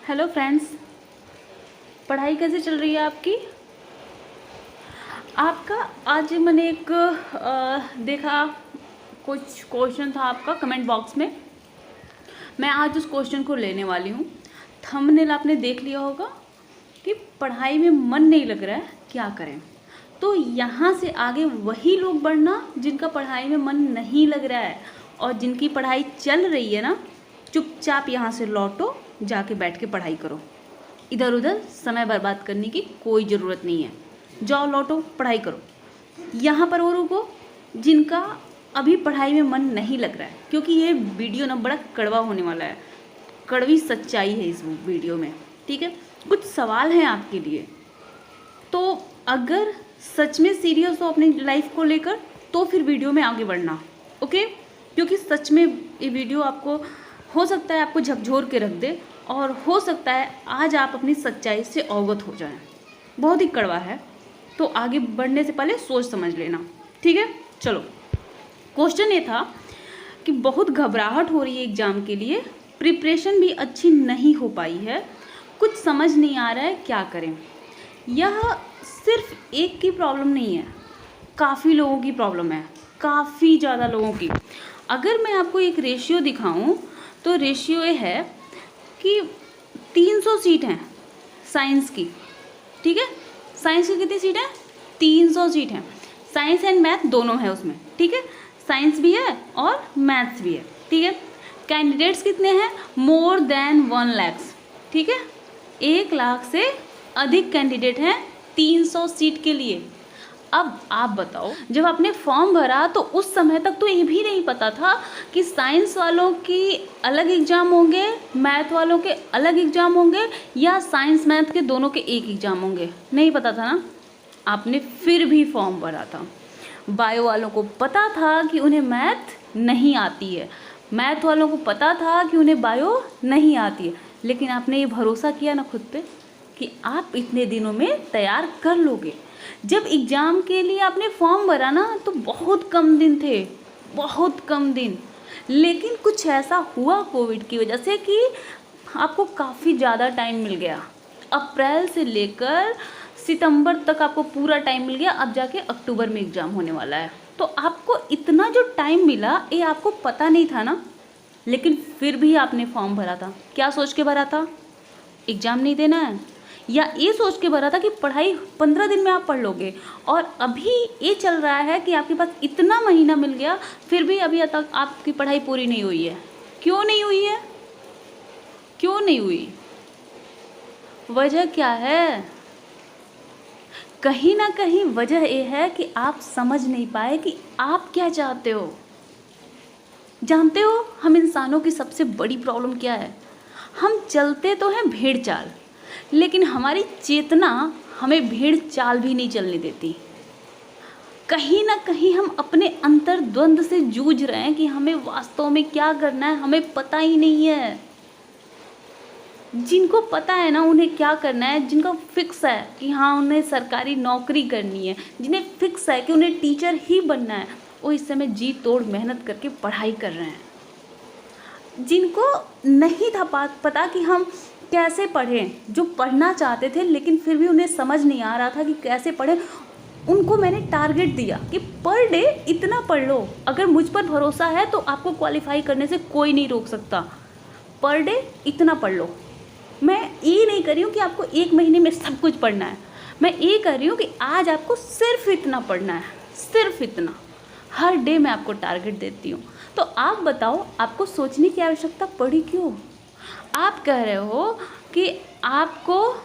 Hello friends, पढ़ाई कैसे चल रही है आपकी? आपका आज मैंने एक देखा, कुछ क्वेश्चन था आपका कमेंट बॉक्स में। मैं आज उस क्वेश्चन को लेने वाली हूँ। थंबनेल आपने देख लिया होगा कि पढ़ाई में मन नहीं लग रहा है, क्या करें। तो यहाँ से आगे वही लोग बढ़ना जिनका पढ़ाई में मन नहीं लग रहा है, और जिनकी पढ़ाई चल रही है ना, चुपचाप यहाँ से लौटो, जाके बैठ के पढ़ाई करो। इधर उधर समय बर्बाद करने की कोई ज़रूरत नहीं है। जाओ, लौटो, पढ़ाई करो। यहाँ पर वो रुको जिनका अभी पढ़ाई में मन नहीं लग रहा है, क्योंकि ये वीडियो ना बड़ा कड़वा होने वाला है। कड़वी सच्चाई है इस वीडियो में, ठीक है। कुछ सवाल हैं आपके लिए, तो अगर सच में सीरियस हो अपनी लाइफ को लेकर तो फिर वीडियो में आगे बढ़ना, ओके। क्योंकि सच में ये वीडियो आपको हो सकता है आपको झकझोर के रख दे, और हो सकता है आज आप अपनी सच्चाई से अवगत हो जाएं। बहुत ही कड़वा है, तो आगे बढ़ने से पहले सोच समझ लेना, ठीक है। चलो, क्वेश्चन ये था कि बहुत घबराहट हो रही है एग्ज़ाम के लिए, प्रिपरेशन भी अच्छी नहीं हो पाई है, कुछ समझ नहीं आ रहा है, क्या करें। यह सिर्फ एक की प्रॉब्लम नहीं है, काफ़ी लोगों की प्रॉब्लम है, काफ़ी ज़्यादा लोगों की। अगर मैं आपको एक रेशियो दिखाऊं तो रेशियो ये है कि 300 सीट हैं साइंस की, ठीक है। साइंस की कितनी सीट है? 300 सीट हैं। साइंस एंड मैथ दोनों है उसमें, ठीक है। साइंस भी है और मैथ्स भी है, ठीक है। कैंडिडेट्स कितने हैं? मोर देन 1 लाख, ठीक है। 1 लाख से अधिक कैंडिडेट हैं 300 सीट के लिए। अब आप बताओ, जब आपने फॉर्म भरा तो उस समय तक तो ये भी नहीं पता था कि साइंस वालों की अलग एग्ज़ाम होंगे, मैथ वालों के अलग एग्ज़ाम होंगे, या साइंस मैथ के दोनों के एक एग्ज़ाम होंगे। नहीं पता था ना, आपने फिर भी फॉर्म भरा था। बायो वालों को पता था कि उन्हें मैथ नहीं आती है, मैथ वालों को पता था कि उन्हें बायो नहीं आती है, लेकिन आपने ये भरोसा किया ना खुद पे कि आप इतने दिनों में तैयार कर लोगे। जब एग्ज़ाम के लिए आपने फॉर्म भरा ना तो बहुत कम दिन थे, बहुत कम दिन, लेकिन कुछ ऐसा हुआ कोविड की वजह से कि आपको काफ़ी ज़्यादा टाइम मिल गया। अप्रैल से लेकर सितंबर तक आपको पूरा टाइम मिल गया। अब जाके अक्टूबर में एग्ज़ाम होने वाला है, तो आपको इतना जो टाइम मिला ये आपको पता नहीं था ना, लेकिन फिर भी आपने फॉर्म भरा था। क्या सोच के भरा था? एग्ज़ाम नहीं देना है, या ये सोच के भरा था कि पढ़ाई 15 दिन में आप पढ़ लोगे। और अभी ये चल रहा है कि आपके पास इतना महीना मिल गया, फिर भी अभी तक आपकी पढ़ाई पूरी नहीं हुई है। क्यों नहीं हुई है? क्यों नहीं हुई? वजह क्या है? कहीं ना कहीं वजह ये है कि आप समझ नहीं पाए कि आप क्या चाहते हो। जानते हो हम इंसानों की सबसे बड़ी प्रॉब्लम क्या है? हम चलते तो हैं भेड़ चाल, लेकिन हमारी चेतना हमें भेड़ चाल भी नहीं चलने देती। कहीं ना कहीं हम अपने अंतर द्वंद से जूझ रहे हैं कि हमें वास्तव में क्या करना है, हमें पता ही नहीं है। जिनको पता है ना उन्हें क्या करना है, जिनका फिक्स है कि हाँ उन्हें सरकारी नौकरी करनी है, जिन्हें फिक्स है कि उन्हें टीचर ही बनना है, वो इस समय जी तोड़ मेहनत करके पढ़ाई कर रहे हैं। जिनको नहीं था पता कि हम कैसे पढ़ें, जो पढ़ना चाहते थे लेकिन फिर भी उन्हें समझ नहीं आ रहा था कि कैसे पढ़ें, उनको मैंने टारगेट दिया कि पर डे इतना पढ़ लो। अगर मुझ पर भरोसा है तो आपको क्वालिफाई करने से कोई नहीं रोक सकता। पर डे इतना पढ़ लो। मैं ये नहीं कर रही हूँ कि आपको 1 महीने में सब कुछ पढ़ना है, मैं ये कर रही हूँ कि आज आपको सिर्फ इतना पढ़ना है, सिर्फ इतना। हर डे मैं आपको टारगेट देती हूँ। तो आप बताओ, आपको सोचने की आवश्यकता पड़ी क्यों? आप कह रहे हो कि आपको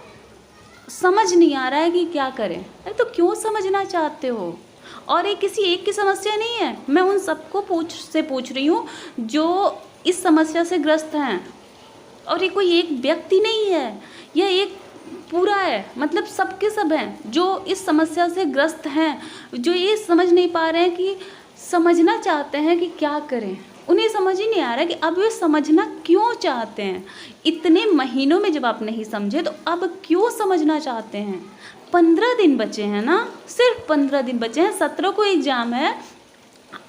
समझ नहीं आ रहा है कि क्या करें। अरे तो क्यों समझना चाहते हो? और ये किसी एक की समस्या नहीं है, मैं उन सबको पूछ रही हूँ जो इस समस्या से ग्रस्त हैं। और ये कोई एक व्यक्ति नहीं है, यह एक पूरा है, मतलब सबके सब हैं जो इस समस्या से ग्रस्त हैं, जो ये समझ नहीं पा रहे हैं कि समझना चाहते हैं कि क्या करें। उन्हें समझ ही नहीं आ रहा है कि अब वे समझना क्यों चाहते हैं। इतने महीनों में जब आप नहीं समझे तो अब क्यों समझना चाहते हैं? 15 दिन बचे हैं ना, सिर्फ 15 दिन बचे हैं, 17 को एग्ज़ाम है।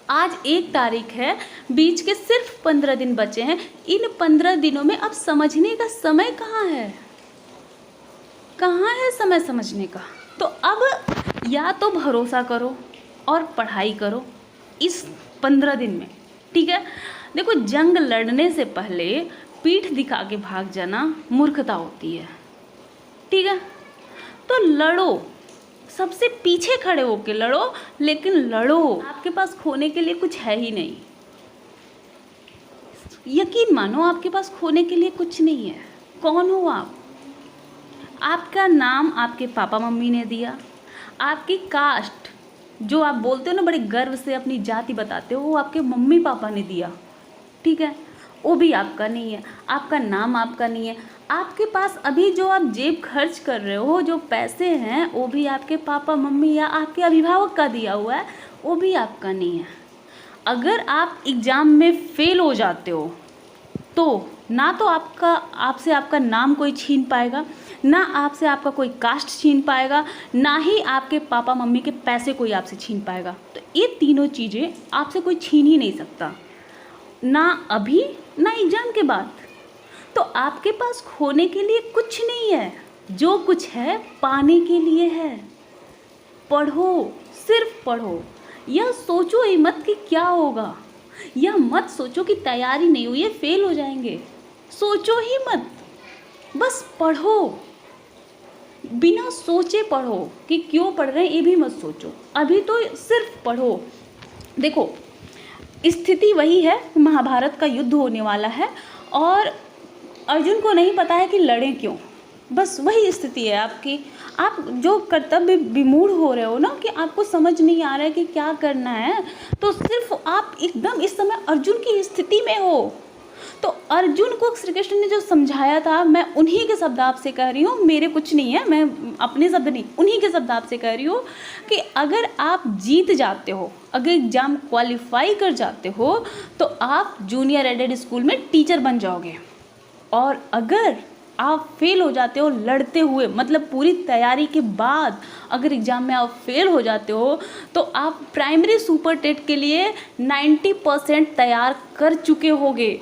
आज 1 तारीख है, बीच के सिर्फ 15 दिन बचे हैं। इन 15 दिनों में अब समझने का समय कहाँ है? कहाँ है समय समझने का? तो अब या तो भरोसा करो और पढ़ाई करो इस 15 दिन में, ठीक है। देखो, जंग लड़ने से पहले पीठ दिखा के भाग जाना मूर्खता होती है, ठीक है। तो लड़ो, सबसे पीछे खड़े होके लड़ो, लेकिन लड़ो। आपके पास खोने के लिए कुछ है ही नहीं, यकीन मानो आपके पास खोने के लिए कुछ नहीं है। कौन हो आप? आपका नाम आपके पापा मम्मी ने दिया, आपकी कास्ट जो आप बोलते हो ना, बड़े गर्व से अपनी जाति बताते हो, वो आपके मम्मी पापा ने दिया, ठीक है। वो भी आपका नहीं है, आपका नाम आपका नहीं है। आपके पास अभी जो आप जेब खर्च कर रहे हो, जो पैसे हैं, वो भी आपके पापा मम्मी या आपके अभिभावक का दिया हुआ है, वो भी आपका नहीं है। अगर आप एग्ज़ाम में फेल हो जाते हो तो ना तो आपसे आपका नाम कोई छीन पाएगा, ना आपसे आपका कोई कास्ट छीन पाएगा, ना ही आपके पापा मम्मी के पैसे कोई आपसे छीन पाएगा। तो ये तीनों चीज़ें आपसे कोई छीन ही नहीं सकता, ना अभी ना एग्ज़ाम के बाद। तो आपके पास खोने के लिए कुछ नहीं है, जो कुछ है पाने के लिए है। पढ़ो, सिर्फ पढ़ो। यह सोचो ही मत कि क्या होगा, यह मत सोचो कि तैयारी नहीं हुई है फेल हो जाएंगे, सोचो ही मत, बस पढ़ो। बिना सोचे पढ़ो कि क्यों पढ़ रहे हैं, ये भी मत सोचो, अभी तो सिर्फ पढ़ो। देखो, स्थिति वही है, महाभारत का युद्ध होने वाला है और अर्जुन को नहीं पता है कि लड़ें क्यों, बस वही स्थिति है आपकी। आप जो कर्तव्य विमूढ़ हो रहे हो ना, कि आपको समझ नहीं आ रहा है कि क्या करना है, तो सिर्फ आप एकदम इस समय अर्जुन की स्थिति में हो। तो अर्जुन को श्री कृष्ण ने जो समझाया था, मैं उन्हीं के शब्द आपसे कह रही हूँ, मेरे कुछ नहीं है, मैं अपने शब्द नहीं, उन्हीं के शब्द आपसे कह रही हूँ कि अगर आप जीत जाते हो, अगर एग्जाम क्वालिफाई कर जाते हो, तो आप जूनियर एडेड स्कूल में टीचर बन जाओगे। और अगर आप फेल हो जाते हो लड़ते हुए, मतलब पूरी तैयारी के बाद अगर एग्ज़ाम में आप फेल हो जाते हो, तो आप प्राइमरी सुपर टेट के लिए 90% तैयार कर चुके होगे।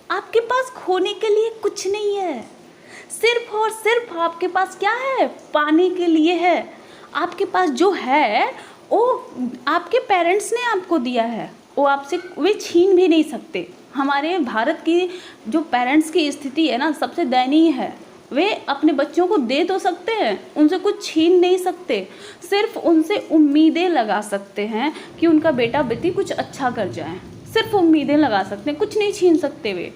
आपके पास खोने के लिए कुछ नहीं है, सिर्फ और सिर्फ आपके पास क्या है? पाने के लिए है। आपके पास जो है वो आपके पेरेंट्स ने आपको दिया है, वो आपसे वे छीन भी नहीं सकते। हमारे भारत की जो पेरेंट्स की स्थिति है ना, सबसे दयनीय है। वे अपने बच्चों को दे तो सकते हैं, उनसे कुछ छीन नहीं सकते, सिर्फ उनसे उम्मीदें लगा सकते हैं कि उनका बेटा बेटी कुछ अच्छा कर जाए, सिर्फ उम्मीदें लगा सकते हैं, कुछ नहीं छीन सकते वे।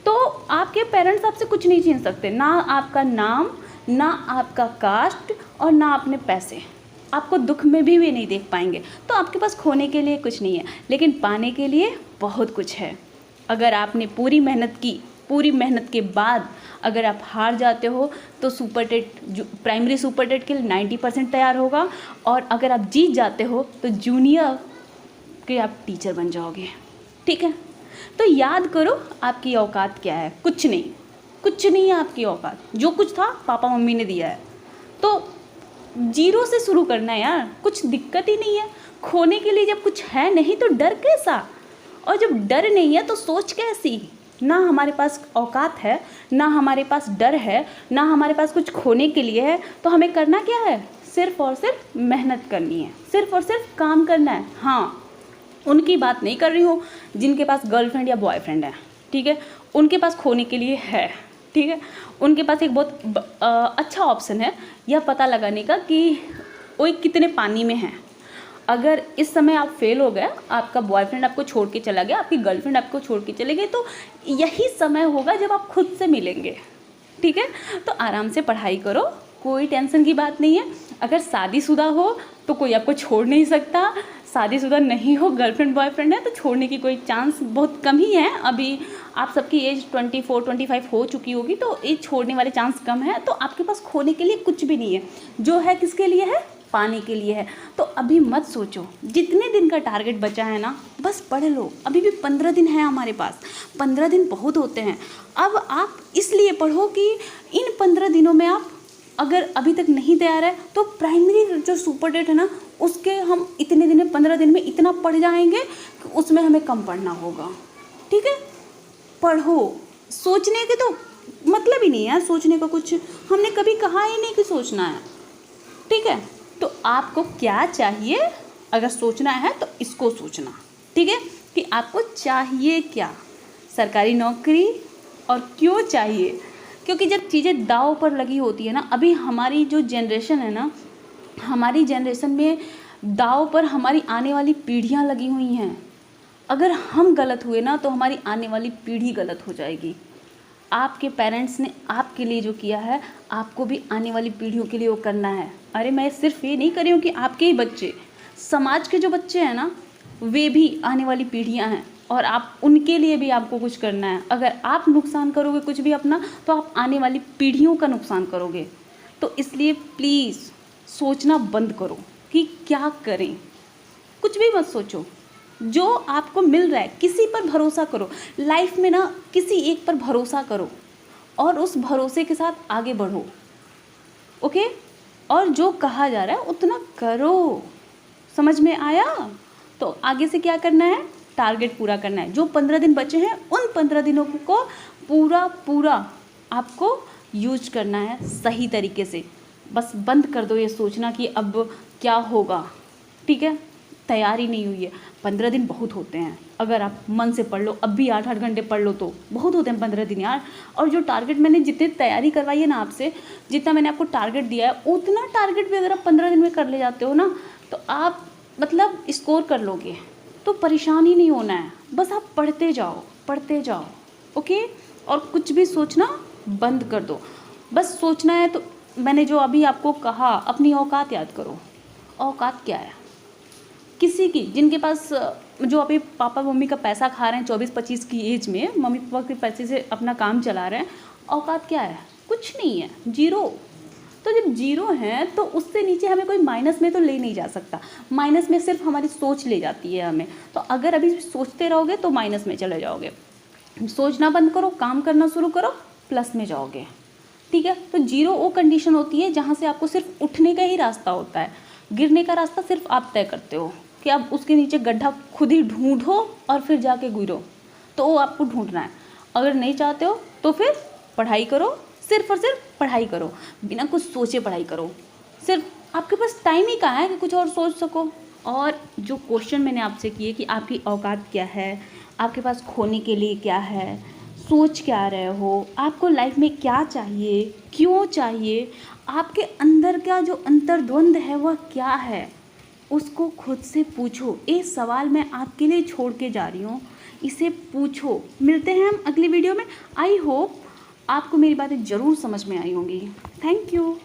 तो आपके पेरेंट्स आपसे कुछ नहीं छीन सकते, ना आपका नाम, ना आपका कास्ट और ना अपने पैसे। आपको दुख में भी वे नहीं देख पाएंगे। तो आपके पास खोने के लिए कुछ नहीं है, लेकिन पाने के लिए बहुत कुछ है। अगर आपने पूरी मेहनत की, पूरी मेहनत के बाद अगर आप हार जाते हो, तो super TET, primary super TET के लिए 90% तैयार होगा, और अगर आप जीत जाते हो तो जूनियर के आप टीचर बन जाओगे, ठीक है। तो याद करो आपकी औकात क्या है। कुछ नहीं, कुछ नहीं है आपकी औकात। जो कुछ था पापा मम्मी ने दिया है, तो जीरो से शुरू करना है यार, कुछ दिक्कत ही नहीं है। खोने के लिए जब कुछ है नहीं तो डर कैसा, और जब डर नहीं है तो सोच कैसी। ना हमारे पास औकात है, ना हमारे पास डर है, ना हमारे पास कुछ खोने के लिए है, तो हमें करना क्या है? सिर्फ और सिर्फ मेहनत करनी है, सिर्फ और सिर्फ काम करना है। हाँ, उनकी बात नहीं कर रही हूँ जिनके पास गर्लफ्रेंड या बॉयफ्रेंड है, ठीक है, उनके पास खोने के लिए है, ठीक है। उनके पास एक बहुत अच्छा ऑप्शन है यह पता लगाने का कि वो कितने पानी में हैं। अगर इस समय आप फेल हो गए, आपका बॉयफ्रेंड आपको छोड़ के चला गया, आपकी गर्लफ्रेंड आपको छोड़ के चले गए, तो यही समय होगा जब आप खुद से मिलेंगे, ठीक है। तो आराम से पढ़ाई करो, कोई टेंशन की बात नहीं है। अगर शादीशुदा हो तो कोई आपको छोड़ नहीं सकता, शादीशुदा नहीं हो, गर्लफ्रेंड बॉयफ्रेंड है, तो छोड़ने की कोई चांस बहुत कम ही है। अभी आप सबकी एज 24-25 हो चुकी होगी, तो एज छोड़ने वाले चांस कम है। तो आपके पास खोने के लिए कुछ भी नहीं है, जो है किसके लिए है? पाने के लिए है। तो अभी मत सोचो, जितने दिन का टारगेट बचा है ना, बस पढ़ लो। अभी भी 15 दिन है हमारे पास, 15 दिन बहुत होते हैं। अब आप इसलिए पढ़ो कि इन 15 दिनों में आप अगर अभी तक नहीं तैयार है तो प्राइमरी जो सुपर डेट है ना, उसके हम इतने दिन में 15 दिन में इतना पढ़ जाएंगे कि उसमें हमें कम पढ़ना होगा। ठीक है, पढ़ो। सोचने के तो मतलब ही नहीं है, सोचने का कुछ हमने कभी कहा ही नहीं कि सोचना है। ठीक है, तो आपको क्या चाहिए, अगर सोचना है तो इसको सोचना। ठीक है, कि आपको चाहिए क्या, सरकारी नौकरी, और क्यों चाहिए। क्योंकि जब चीज़ें दांव पर लगी होती है ना, अभी हमारी जो जनरेशन है ना, हमारी जनरेशन में दांव पर हमारी आने वाली पीढ़ियां लगी हुई हैं। अगर हम गलत हुए ना तो हमारी आने वाली पीढ़ी गलत हो जाएगी। आपके पेरेंट्स ने आपके लिए जो किया है, आपको भी आने वाली पीढ़ियों के लिए वो करना है। अरे मैं सिर्फ ये नहीं कर रही हूँ कि आपके ही बच्चे, समाज के जो बच्चे हैं ना, वे भी आने वाली पीढ़ियाँ हैं, और आप उनके लिए भी आपको कुछ करना है। अगर आप नुकसान करोगे कुछ भी अपना, तो आप आने वाली पीढ़ियों का नुकसान करोगे। तो इसलिए प्लीज़ सोचना बंद करो कि क्या करें, कुछ भी मत सोचो। जो आपको मिल रहा है किसी पर भरोसा करो। लाइफ में ना किसी एक पर भरोसा करो और उस भरोसे के साथ आगे बढ़ो। ओके, और जो कहा जा रहा है उतना करो। समझ में आया? तो आगे से क्या करना है, टारगेट पूरा करना है। जो 15 दिन बचे हैं उन 15 दिनों को पूरा आपको यूज करना है सही तरीके से। बस बंद कर दो ये सोचना कि अब क्या होगा। ठीक है, तैयारी नहीं हुई है, 15 दिन बहुत होते हैं। अगर आप मन से पढ़ लो, अब भी 8-8 घंटे पढ़ लो तो बहुत होते हैं 15 दिन यार। और जो टारगेट मैंने जितनी तैयारी करवाई है ना आपसे, जितना मैंने आपको टारगेट दिया है, उतना टारगेट भी अगर आप 15 दिन में कर ले जाते हो ना, तो आप मतलब स्कोर कर लोगे। तो परेशान ही नहीं होना है, बस आप पढ़ते जाओ। ओके, और कुछ भी सोचना बंद कर दो। बस सोचना है तो मैंने जो अभी आपको कहा, अपनी औकात याद करो। औकात क्या है किसी की, जिनके पास जो अभी पापा मम्मी का पैसा खा रहे हैं 24-25 की एज में, मम्मी पापा के पैसे से अपना काम चला रहे हैं, औकात क्या है? कुछ नहीं है, जीरो। तो जब जीरो है तो उससे नीचे हमें कोई माइनस में तो ले नहीं जा सकता। माइनस में सिर्फ हमारी सोच ले जाती है हमें। तो अगर अभी सोचते रहोगे तो माइनस में चले जाओगे। सोचना बंद करो, काम करना शुरू करो, प्लस में जाओगे। ठीक है, तो जीरो वो कंडीशन होती है जहाँ से आपको सिर्फ उठने का ही रास्ता होता है, गिरने का रास्ता सिर्फ आप तय करते हो कि आप उसके नीचे गड्ढा खुद ही ढूंढो और फिर जाके गिरो। तो वो आपको ढूंढना है। अगर नहीं चाहते हो तो फिर पढ़ाई करो, सिर्फ और सिर्फ पढ़ाई करो, बिना कुछ सोचे पढ़ाई करो। सिर्फ आपके पास टाइम ही कहाँ है कि कुछ और सोच सको। और जो क्वेश्चन मैंने आपसे किए कि आपकी औकात क्या है, आपके पास खोने के लिए क्या है, सोच क्या रहे हो, आपको लाइफ में क्या चाहिए, क्यों चाहिए, आपके अंदर का जो अंतर्द्वंद है वह क्या है, उसको खुद से पूछो। ये सवाल मैं आपके लिए छोड़ के जा रही हूँ, इसे पूछो। मिलते हैं हम अगली वीडियो में। आई होप आपको मेरी बातें ज़रूर समझ में आई होंगी। Thank you.